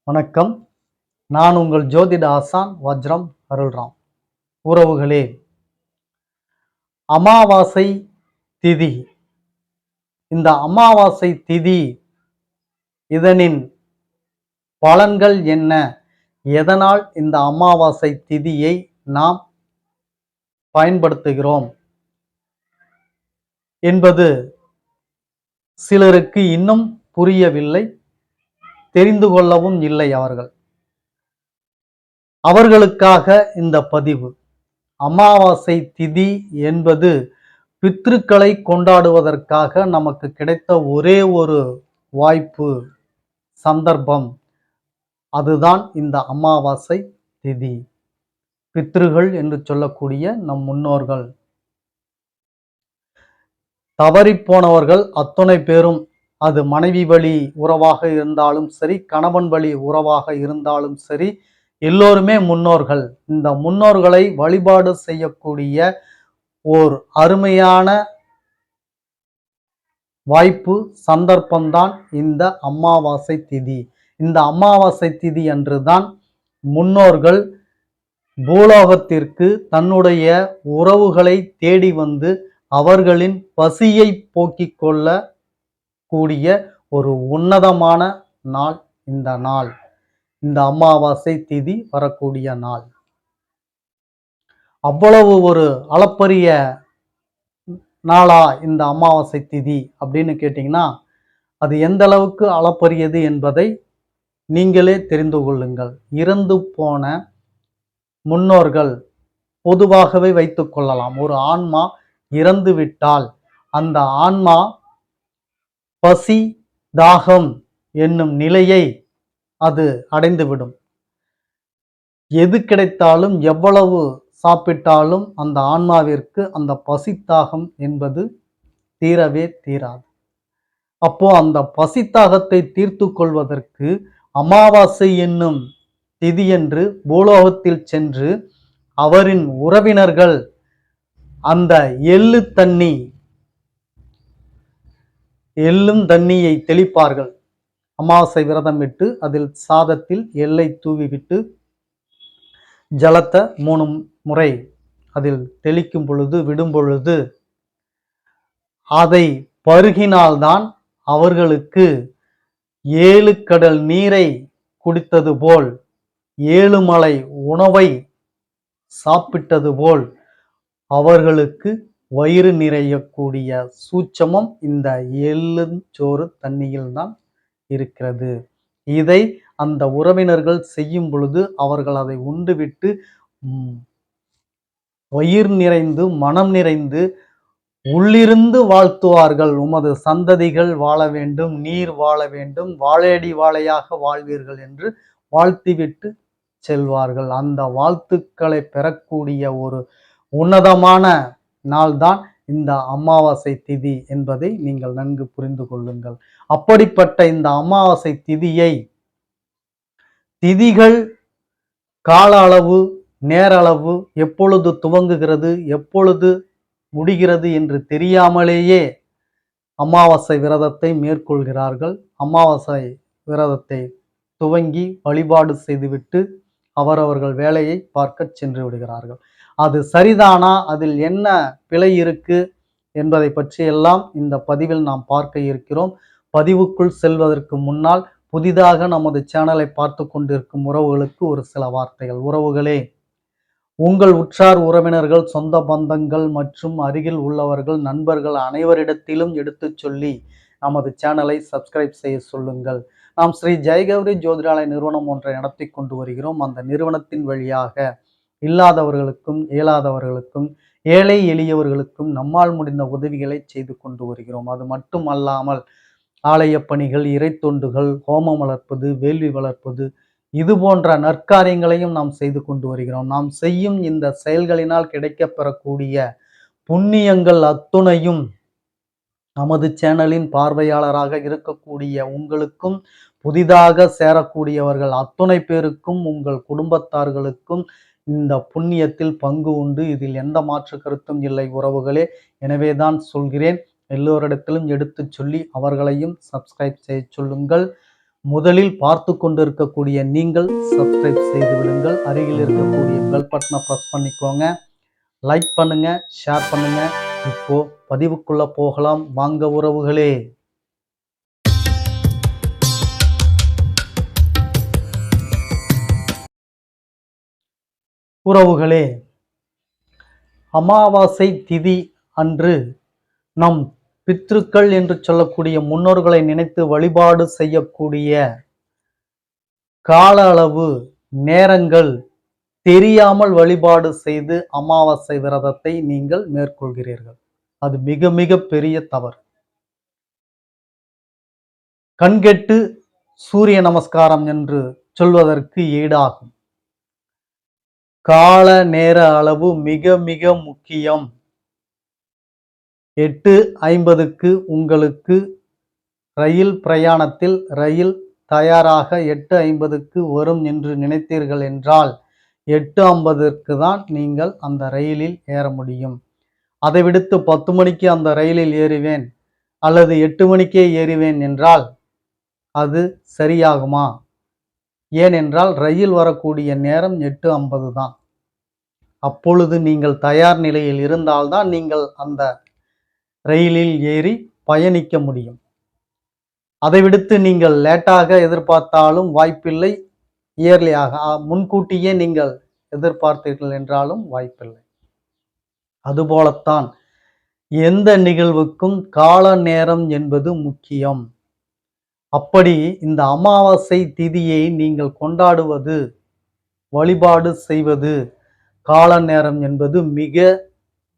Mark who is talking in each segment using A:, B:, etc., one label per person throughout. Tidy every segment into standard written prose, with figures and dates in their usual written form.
A: வணக்கம். நான் உங்கள் ஜோதிட ஆசான் வஜ்ரம் அருள்ராம். உறவுகளே, அமாவாசை திதி. இந்த அமாவாசை திதி இதனின் பலன்கள் என்ன? எதனால் இந்த அமாவாசை திதியை நாம் பயன்படுத்துகிறோம் என்பது சிலருக்கு இன்னும் புரியவில்லை, தெரிந்து கொள்ளவும் இல்லை. அவர்களுக்காக இந்த பதிவு. அமாவாசை திதி என்பது பித்ருக்களை கொண்டாடுவதற்காக நமக்கு கிடைத்த ஒரே ஒரு வாய்ப்பு, சந்தர்ப்பம். அதுதான் இந்த அமாவாசை திதி. பித்ருகள் என்று சொல்லக்கூடிய நம் முன்னோர்கள், தவறிப்போனவர்கள் அத்தனை பேரும், அது மனைவி வழி உறவாக இருந்தாலும் சரி, கணவன் வழி உறவாக இருந்தாலும் சரி, எல்லோருமே முன்னோர்கள். இந்த முன்னோர்களை வழிபாடு செய்யக்கூடிய ஓர் அருமையான வாய்ப்பு, சந்தர்ப்பம்தான் இந்த அமாவாசை திதி. இந்த அமாவாசை திதி அன்றுதான் முன்னோர்கள் பூலோகத்திற்கு தன்னுடைய உறவுகளை தேடி வந்து அவர்களின் பசியை போக்கிக் கொள்ள கூடிய ஒரு உன்னதமான நாள் இந்த நாள். இந்த அமாவாசை திதி வரக்கூடிய நாள் அவ்வளவு ஒரு அளப்பரிய நாளா இந்த அமாவாசை திதி அப்படின்னு கேட்டீங்கன்னா, அது எந்த அளவுக்கு அளப்பரியது என்பதை நீங்களே தெரிந்து கொள்ளுங்கள். இறந்து போன முன்னோர்கள் பொதுவாகவே வைத்துக் கொள்ளலாம். ஒரு ஆன்மா இறந்து விட்டால் அந்த ஆன்மா பசி, தாகம் என்னும் நிலையை அது அடைந்துவிடும். எது கிடைத்தாலும், எவ்வளவு சாப்பிட்டாலும் அந்த ஆன்மாவிற்கு அந்த பசித்தாகம் என்பது தீரவே தீராது. அப்போ அந்த பசித்தாகத்தை தீர்த்து கொள்வதற்கு அமாவாசை என்னும் திதியன்று பூலோகத்தில் சென்று அவரின் உறவினர்கள் அந்த எள்ளும் தண்ணியை தெளிப்பார்கள். அமாவாசை விரதம் விட்டு அதில் சாதத்தில் எள்ளை தூவிவிட்டு ஜலத்தை 3 முறை அதில் தெளிக்கும் பொழுது, விடும் பொழுது, அதை பருகினால்தான் அவர்களுக்கு 7 கடல் நீரை குடித்தது போல், 7 மலை உணவை சாப்பிட்டது போல் அவர்களுக்கு வயிறு நிறையக்கூடிய சூட்சமம் இந்த எள்ளுச்சோறு தண்ணியில் தான் இருக்கிறது. இதை அந்த உறவினர்கள் செய்யும் பொழுது அவர்கள் அதை உண்டுவிட்டு வயிறு நிறைந்து, மனம் நிறைந்து, உள்ளிருந்து வாழ்த்துவார்கள். உமது சந்ததிகள் வாழ வேண்டும், நீர் வாழ வேண்டும், வாழையடி வாழையாக வாழ்வீர்கள் என்று வாழ்த்திவிட்டு செல்வார்கள். அந்த வாழ்த்துக்களை பெறக்கூடிய ஒரு உன்னதமான நாள்தான் இந்த அமாவாசை திதி என்பதை நீங்கள் நன்கு புரிந்து கொள்ளுங்கள். அப்படிப்பட்ட இந்த அமாவாசை திதிகள் கால அளவு, நேர அளவு, எப்பொழுது துவங்குகிறது, எப்பொழுது முடிகிறது என்று தெரியாமலேயே அமாவாசை விரதத்தை மேற்கொள்கிறார்கள். அமாவாசை விரதத்தை துவங்கி வழிபாடு செய்துவிட்டு அவரவர்கள் வேலையை பார்க்க சென்று விடுகிறார்கள். அது சரிதானா? அதில் என்ன பிழை இருக்கு என்பதை பற்றியெல்லாம் இந்த பதிவில் நாம் பார்க்க இருக்கிறோம். பதிவுக்குள் செல்வதற்கு முன்னால் புதிதாக நமது சேனலை பார்த்து கொண்டிருக்கும் உறவுகளுக்கு ஒரு சில வார்த்தைகள். உறவுகளே, உங்கள் உற்றார் உறவினர்கள், சொந்த பந்தங்கள் மற்றும் அருகில் உள்ளவர்கள், நண்பர்கள் அனைவரிடத்திலும் எடுத்து சொல்லி நமது சேனலை சப்ஸ்கிரைப் செய்ய சொல்லுங்கள். நாம் ஸ்ரீ ஜெயகௌரி ஜோதிடாலய நிறுவனம் ஒன்றை நடத்தி கொண்டு வருகிறோம். அந்த நிறுவனத்தின் வழியாக இல்லாதவர்களுக்கும், இயலாதவர்களுக்கும், ஏழை எளியவர்களுக்கும் நம்மால் முடிந்த உதவிகளை செய்து கொண்டு வருகிறோம். அது மட்டுமல்லாமல் ஆலய பணிகள், இறை தொண்டுகள், ஹோமம் வளர்ப்பது, வேள்வி வளர்ப்பது, இது போன்ற நற்காரியங்களையும் நாம் செய்து கொண்டு வருகிறோம். நாம் செய்யும் இந்த செயல்களினால் கிடைக்கப்பெறக்கூடிய புண்ணியங்கள் அத்துணையும் நமது சேனலின் பார்வையாளராக இருக்கக்கூடிய உங்களுக்கும், புதிதாக சேரக்கூடியவர்கள் அத்துணை பேருக்கும், உங்கள் குடும்பத்தார்களுக்கும் இந்த புண்ணியத்தில் பங்கு உண்டு. இதில் எந்த மாற்று கருத்தும் இல்லை உறவுகளே. எனவேதான் சொல்கிறேன், எல்லோரிடத்திலும் எடுத்து சொல்லி அவர்களையும் சப்ஸ்கிரைப் செய்ய சொல்லுங்கள். முதலில் பார்த்து கொண்டிருக்கக்கூடிய நீங்கள் சப்ஸ்கிரைப் செய்து விடுங்கள். அருகில் இருக்கக்கூடிய பெல் பட்டனை ப்ரெஸ் பண்ணிக்கோங்க. லைக் பண்ணுங்க, ஷேர் பண்ணுங்க. இப்போ பதிவுக்குள்ள போகலாம் வாங்க உறவுகளே. உறவுகளே, அமாவாசை திதி அன்று நம் பித்ருக்கள் என்று சொல்லக்கூடிய முன்னோர்களை நினைத்து வழிபாடு செய்யக்கூடிய கால அளவு நேரங்கள் தெரியாமல் வழிபாடு செய்து அமாவாசை விரதத்தை நீங்கள் மேற்கொள்கிறீர்கள். அது மிக மிக பெரிய தவறு. கண்கெட்டு சூரிய நமஸ்காரம் என்று சொல்வதற்கு ஈடாகும். கால நேர அளவு மிக மிக முக்கியம். 8:50க்கு உங்களுக்கு ரயில் பிரயாணத்தில் ரயில் தயாராக 8:50க்கு வரும் என்று நினைத்தீர்கள் என்றால் 8:50க்கு தான் நீங்கள் அந்த ரயிலில் ஏற முடியும். அதை விடுத்து 10 மணிக்கு அந்த ரயிலில் ஏறுவேன் அல்லது 8 மணிக்கே ஏறுவேன் என்றால் அது சரியாகுமா? ஏனென்றால் ரயில் வரக்கூடிய நேரம் 8:50 தான். அப்பொழுது நீங்கள் தயார் நிலையில் இருந்தால்தான் நீங்கள் அந்த ரயிலில் ஏறி பயணிக்க முடியும். அதை விடுத்து நீங்கள் லேட்டாக எதிர்பார்த்தாலும் வாய்ப்பில்லை. இயர்லியாக முன்கூட்டியே நீங்கள் எதிர்பார்த்தீர்கள் என்றாலும் வாய்ப்பில்லை. அதுபோலத்தான் எந்த நிகழ்வுக்கும் கால நேரம் என்பது முக்கியம். அப்படி இந்த அமாவாசை திதியை நீங்கள் கொண்டாடுவது, வழிபாடு செய்வது, கால நேரம் என்பது மிக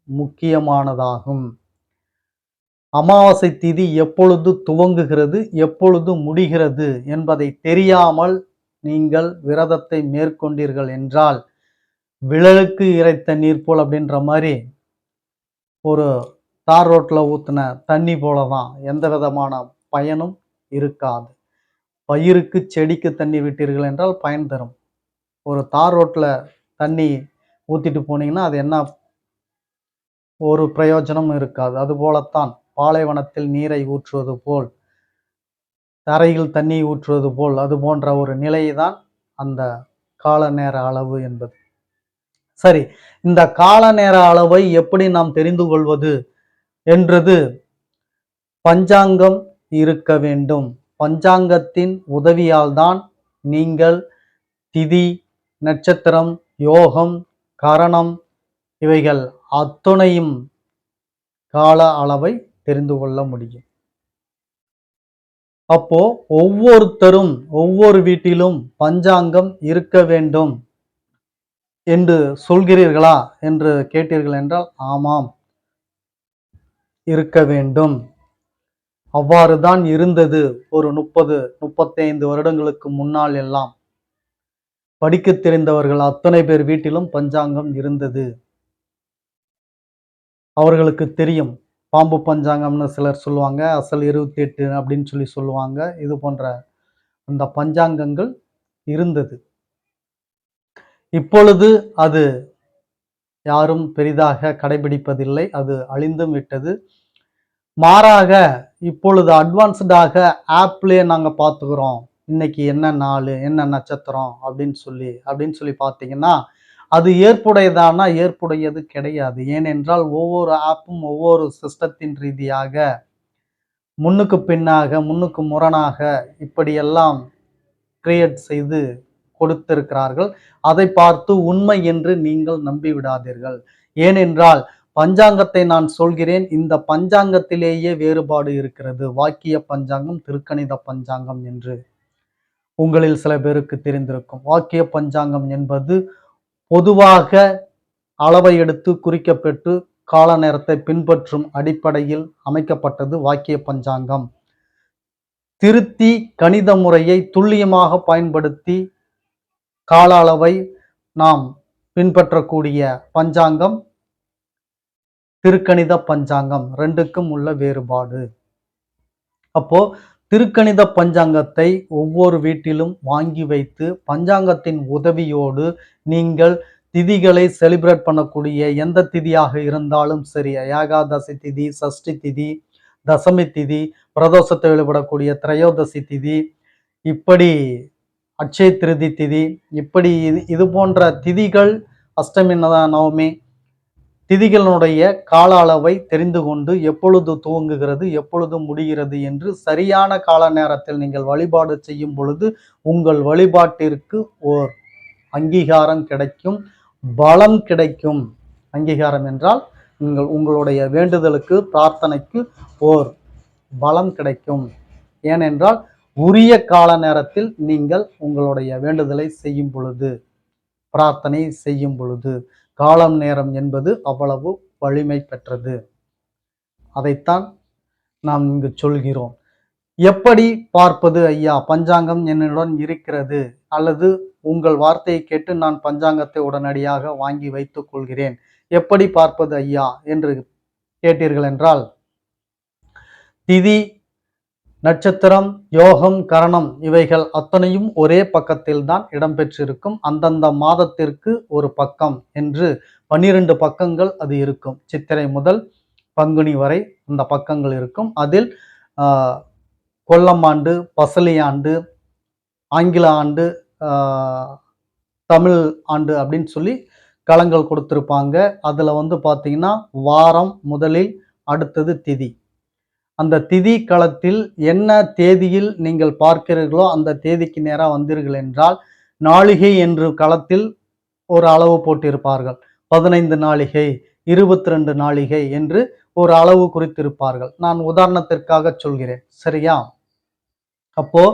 A: முக்கியமானதாகும். அமாவாசை திதி எப்பொழுது துவங்குகிறது, எப்பொழுது முடிகிறது என்பதை தெரியாமல் நீங்கள் விரதத்தை மேற்கொண்டீர்கள் என்றால் விழலுக்கு இறைத்த நீர் போல் அப்படின்ற மாதிரி ஒரு தார் ரோட்ல ஊத்துன தண்ணி போலதான், எந்த விதமான பயனும் இருக்காது. பயிருக்கு செடிக்கு தண்ணி விட்டீர்கள் என்றால் பயன் தரும். ஒரு தார் ரோட்ல தண்ணி ஊத்திட்டு போனீங்கன்னா அது என்ன ஒரு பிரயோஜனமும் இருக்காது. அதுபோலத்தான் பாலைவனத்தில் நீரை ஊற்றுவது போல், தரையில் தண்ணி ஊற்றுவது போல், அது போன்ற ஒரு நிலைதான் அந்த கால நேர அளவு என்பது. சரி, இந்த கால நேர அளவை எப்படி நாம் தெரிந்து கொள்வது என்றது பஞ்சாங்கம் இருக்க வேண்டும். பஞ்சாங்கத்தின் உதவியால் தான் நீங்கள் திதி, நட்சத்திரம், யோகம், கரணம் இவைகள் அத்துணையும் கால அளவை தெரிந்து கொள்ள முடியும். அப்போ ஒவ்வொருத்தரும் ஒவ்வொரு வீட்டிலும் பஞ்சாங்கம் இருக்க வேண்டும் என்று சொல்கிறீர்களா என்று கேட்டீர்கள் என்றால் ஆமாம், இருக்க வேண்டும். அவ்வாறுதான் இருந்தது ஒரு 30-35 வருடங்களுக்கு முன்னால் எல்லாம். படிக்க தெரிந்தவர்கள் அத்தனை பேர் வீட்டிலும் பஞ்சாங்கம் இருந்தது. அவர்களுக்கு தெரியும். பாம்பு பஞ்சாங்கம்னு சிலர் சொல்லுவாங்க, அசல் 28 அப்படின்னு சொல்லி சொல்லுவாங்க. இது போன்ற அந்த பஞ்சாங்கங்கள் இருந்தது. இப்பொழுது அது யாரும் பெரிதாக கடைபிடிப்பதில்லை. அது அழிந்தும் விட்டது. மாறாக இப்பொழுது அட்வான்ஸ்டாக ஆப்லயே நாங்க பார்த்துக்கிறோம். இன்னைக்கு என்ன நாள், என்ன நட்சத்திரம் அப்படின்னு சொல்லி பார்த்தீங்கன்னா அது ஏற்புடையதானா? ஏற்புடையது கிடையாது. ஏனென்றால் ஒவ்வொரு ஆப்பும் ஒவ்வொரு சிஸ்டத்தின் ரீதியாக முன்னுக்கு பின்னாக, முன்னுக்கு முரணாக இப்படியெல்லாம் கிரியேட் செய்து கொடுத்திருக்கிறார்கள். அதை பார்த்து உண்மை என்று நீங்கள் நம்பிவிடாதீர்கள். ஏனென்றால் பஞ்சாங்கத்தை நான் சொல்கிறேன், இந்த பஞ்சாங்கத்திலேயே வேறுபாடு இருக்கிறது. வாக்கிய பஞ்சாங்கம், திருக்கணித பஞ்சாங்கம் என்று உங்களில் சில பேருக்கு தெரிந்திருக்கும். வாக்கிய பஞ்சாங்கம் என்பது பொதுவாக அளவை எடுத்து குறிக்கப்பட்டு கால நேரத்தை பின்பற்றும் அடிப்படையில் அமைக்கப்பட்டது வாக்கிய பஞ்சாங்கம். திருத்தி கணித முறையை துல்லியமாக பயன்படுத்தி கால அளவை நாம் பின்பற்றக்கூடிய பஞ்சாங்கம் திருக்கணித பஞ்சாங்கம். ரெண்டுக்கும் உள்ள வேறுபாடு. அப்போ திருக்கணித பஞ்சாங்கத்தை ஒவ்வொரு வீட்டிலும் வாங்கி வைத்து பஞ்சாங்கத்தின் உதவியோடு நீங்கள் திதிகளை செலிப்ரேட் பண்ணக்கூடிய எந்த திதியாக இருந்தாலும் சரி, ஏகாதசி திதி, சஷ்டி திதி, தசமி திதி, பிரதோஷத்தை வழிபடக்கூடிய திரையோதசி திதி, இப்படி அட்சய திருதி திதி, இப்படி இது போன்ற திதிகள், அஷ்டமி நவமி திதிகளுடைய கால அளவை தெரிந்து கொண்டு எப்பொழுது துவங்குகிறது, எப்பொழுது முடிகிறது என்று சரியான கால நேரத்தில் நீங்கள் வழிபாடு செய்யும் பொழுது உங்கள் வழிபாட்டிற்கு ஓர் அங்கீகாரம் கிடைக்கும், பலம் கிடைக்கும். அங்கீகாரம் என்றால் உங்களுடைய வேண்டுதலுக்கு, பிரார்த்தனைக்கு ஓர் பலம் கிடைக்கும். ஏனென்றால் உரிய கால நேரத்தில் நீங்கள் உங்களுடைய வேண்டுதலை செய்யும் பொழுது, பிரார்த்தனை செய்யும் பொழுது, காலம் நேரம் என்பது அவ்வளவு வலிமை பெற்றது. அதைத்தான் நாம் இங்கு சொல்கிறோம். எப்படி பார்ப்பது ஐயா? பஞ்சாங்கம் என்னுடன் இருக்கிறது, அல்லது உங்கள் வார்த்தையை கேட்டு நான் பஞ்சாங்கத்தை உடனடியாக வாங்கி வைத்துக் கொள்கிறேன், எப்படி பார்ப்பது ஐயா என்று கேட்டீர்கள் என்றால், திதி, நட்சத்திரம், யோகம், கரணம் இவைகள் அத்தனையும் ஒரே பக்கத்தில் தான் இடம்பெற்றிருக்கும். அந்தந்த மாதத்திற்கு ஒரு பக்கம் என்று 12 பக்கங்கள் அது இருக்கும். சித்திரை முதல் பங்குனி வரை அந்த பக்கங்கள் இருக்கும். அதில் கொல்லம் ஆண்டு, பசலி ஆண்டு, ஆங்கில ஆண்டு, தமிழ் ஆண்டு அப்படின்னு சொல்லி களங்கள் கொடுத்துருப்பாங்க. அதுல பார்த்தீங்கன்னா வாரம் முதலில், அடுத்தது திதி. அந்த திதி களத்தில் என்ன தேதியில் நீங்கள் பார்க்கிறீர்களோ அந்த தேதிக்கு நேராக வந்தீர்கள் என்றால், நாளிகை என்று களத்தில் ஒரு அளவு போட்டிருப்பார்கள். 15 நாளிகை, 22 நாளிகை என்று ஒரு அளவு குறித்திருப்பார்கள். நான் உதாரணத்திற்காக சொல்கிறேன், சரியா? அப்போ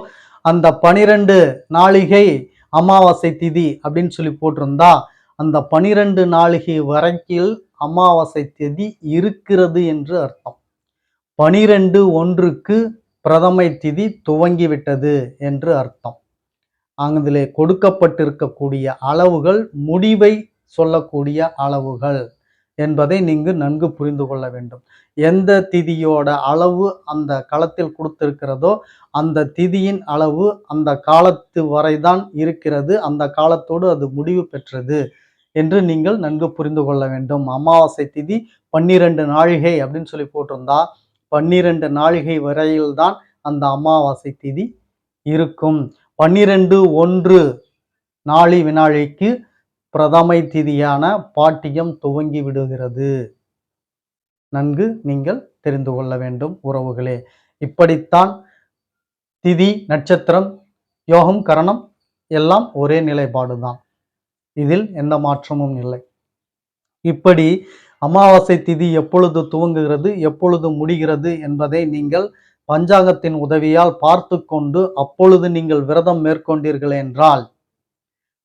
A: அந்த 12 நாளிகை அமாவாசை திதி அப்படின்னு சொல்லி போட்டிருந்தா, அந்த 12 நாளிகை வரைக்கில் அமாவாசை திதி இருக்கிறது என்று அர்த்தம். 12/1க்கு பிரதமை திதி துவங்கிவிட்டது என்று அர்த்தம். அதிலே கொடுக்கப்பட்டிருக்கக்கூடிய அளவுகள் முடிவை சொல்லக்கூடிய அளவுகள் என்பதை நீங்கள் நன்கு புரிந்து கொள்ள வேண்டும். எந்த திதியோட அளவு அந்த களத்தில் கொடுத்திருக்கிறதோ அந்த திதியின் அளவு அந்த காலத்து வரைதான் இருக்கிறது, அந்த காலத்தோடு அது முடிவு பெற்றது என்று நீங்கள் நன்கு புரிந்து கொள்ள வேண்டும். அமாவாசை திதி 12 நாழிகை அப்படின்னு சொல்லி போட்டிருந்தா 12 நாழிகை வரையில்தான் அந்த அமாவாசை திதி இருக்கும். 12/1 நாழி வினாழிக்கு பிரதமை திதியான பாட்டியம் துவங்கி விடுகிறது. நன்கு நீங்கள் தெரிந்து கொள்ள வேண்டும் உறவுகளே. இப்படித்தான் திதி, நட்சத்திரம், யோகம், கரணம் எல்லாம் ஒரே நிலைப்பாடுதான். இதில் எந்த மாற்றமும் இல்லை. இப்படி அமாவாசை திதி எப்பொழுது துவங்குகிறது, எப்பொழுது முடிகிறது என்பதை நீங்கள் பஞ்சாங்கத்தின் உதவியால் பார்த்து கொண்டு அப்பொழுது நீங்கள் விரதம் மேற்கொண்டீர்கள் என்றால்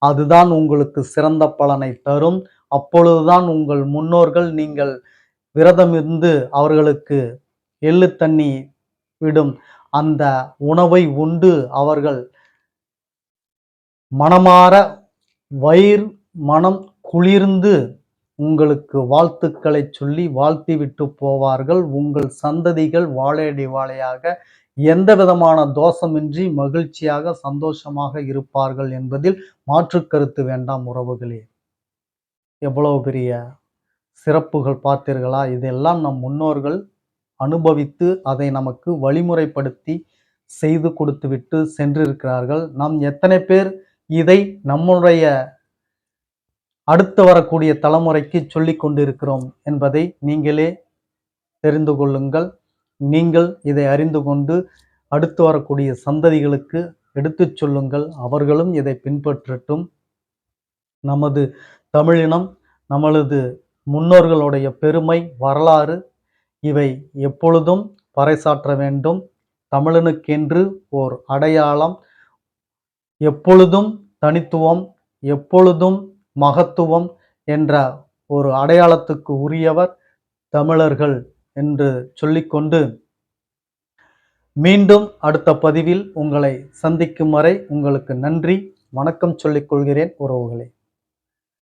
A: அதுதான் உங்களுக்கு சிறந்த பலனை தரும். அப்பொழுதுதான் உங்கள் முன்னோர்கள் நீங்கள் விரதம் இருந்து அவர்களுக்கு எள்ளு தண்ணி விடும் அந்த உணவை உண்டு அவர்கள் மனமாற வயிறு மனம் குளிர்ந்து உங்களுக்கு வாழ்த்துக்களை சொல்லி வாழ்த்தி விட்டு போவார்கள். உங்கள் சந்ததிகள் வாழையடி வாழையாக எந்த விதமான தோஷமின்றி மகிழ்ச்சியாக சந்தோஷமாக இருப்பார்கள் என்பதில் மாற்று கருத்து வேண்டாம் உறவுகளே. எவ்வளவு பெரிய சிறப்புகள் பார்த்தீர்களா? இதெல்லாம் நம் முன்னோர்கள் அனுபவித்து அதை நமக்கு வழிமுறைப்படுத்தி செய்து கொடுத்து விட்டு சென்றிருக்கிறார்கள். நாம் எத்தனை பேர் இதை நம்முடைய அடுத்து வரக்கூடிய தலைமுறைக்கு சொல்லிக் கொண்டிருக்கிறோம் என்பதை நீங்களே தெரிந்து கொள்ளுங்கள். நீங்கள் இதை அறிந்து கொண்டு அடுத்து வரக்கூடிய சந்ததிகளுக்கு எடுத்துச் சொல்லுங்கள். அவர்களும் இதை பின்பற்றட்டும். நமது தமிழினம், நம்மளது முன்னோர்களுடைய பெருமை, வரலாறு இவை எப்பொழுதும் பறைசாற்ற வேண்டும். தமிழனுக்கென்று ஓர் அடையாளம், எப்பொழுதும் தனித்துவம், எப்பொழுதும் மகத்துவம் என்ற ஒரு அடையாளத்துக்கு உரியவர் தமிழர்கள் என்று சொல்லிக்கொண்டு மீண்டும் அடுத்த பதிவில் உங்களை சந்திக்கும் வரை உங்களுக்கு நன்றி, வணக்கம் சொல்லிக் கொள்கிறேன் உறவுகளே.